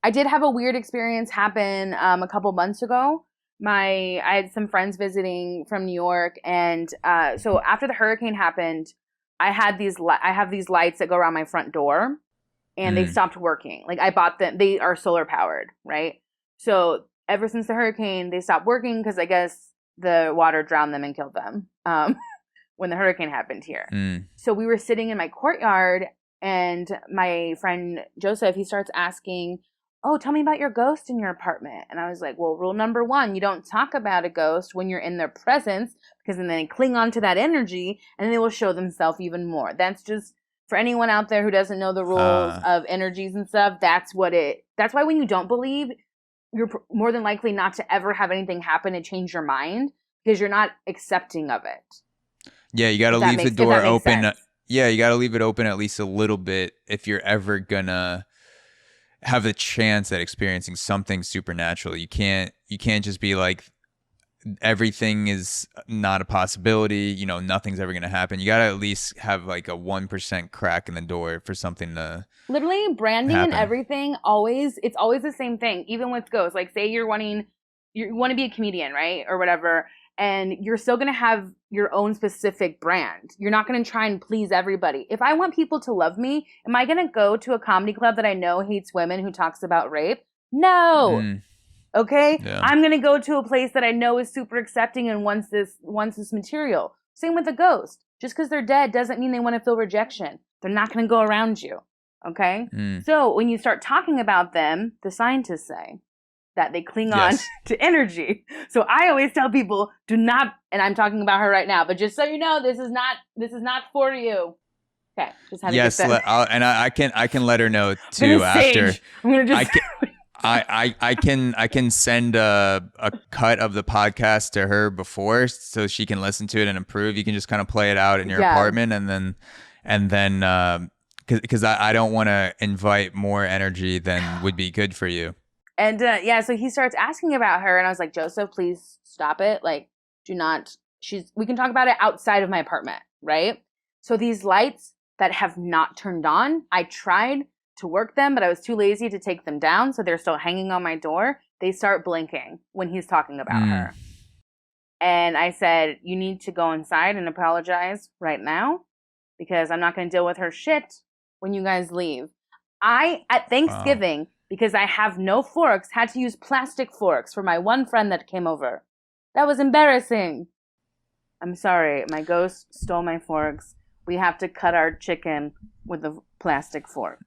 I did have a weird experience happen a couple months ago. I had some friends visiting from New York, and so after the hurricane happened, I have these lights that go around my front door, and they stopped working. Like I bought them; they are solar powered, right? So ever since the hurricane, they stopped working because I guess the water drowned them and killed them when the hurricane happened here. So we were sitting in my courtyard, and my friend Joseph, he starts asking, oh, tell me about your ghost in your apartment. And I was like, well, rule number 1, you don't talk about a ghost when you're in their presence, because then they cling on to that energy and they will show themselves even more. That's just for anyone out there who doesn't know the rules of energies and stuff. That's why when you don't believe, you're more than likely not to ever have anything happen and change your mind, because you're not accepting of it. Yeah, you got to leave the door open. Yeah, you got to leave it open at least a little bit if you're ever gonna have a chance at experiencing something supernatural. You can't just be like, everything is not a possibility, you know, nothing's ever going to happen. You got to at least have like a 1% crack in the door for something to literally branding happen. And everything. It's always the same thing, even with ghosts. Like say you want to be a comedian, right? Or whatever. And you're still going to have your own specific brand. You're not going to try and please everybody. If I want people to love me, am I going to go to a comedy club that I know hates women who talks about rape? No. Okay? Yeah. I'm going to go to a place that I know is super accepting and wants this material. Same with a ghost. Just because they're dead doesn't mean they want to feel rejection. They're not going to go around you. Okay? So when you start talking about them, the scientists say that they cling on to energy. So I always tell people, do not, and I'm talking about her right now, but just so you know, this is not for you. Okay, just had to get that. I can let her know too after. I'm gonna just. I can send a cut of the podcast to her before, so she can listen to it and improve. You can just kind of play it out in your apartment, and then because I don't want to invite more energy than would be good for you. And so he starts asking about her, and I was like, Joseph, please stop it. Like, do not. We can talk about it outside of my apartment, right? So these lights that have not turned on, I tried to work them, but I was too lazy to take them down, so they're still hanging on my door. They start blinking when he's talking about her. And I said, you need to go inside and apologize right now, because I'm not going to deal with her shit when you guys leave. At Thanksgiving, because I have no forks, had to use plastic forks for my one friend that came over. That was embarrassing. I'm sorry, my ghost stole my forks. We have to cut our chicken with a plastic fork.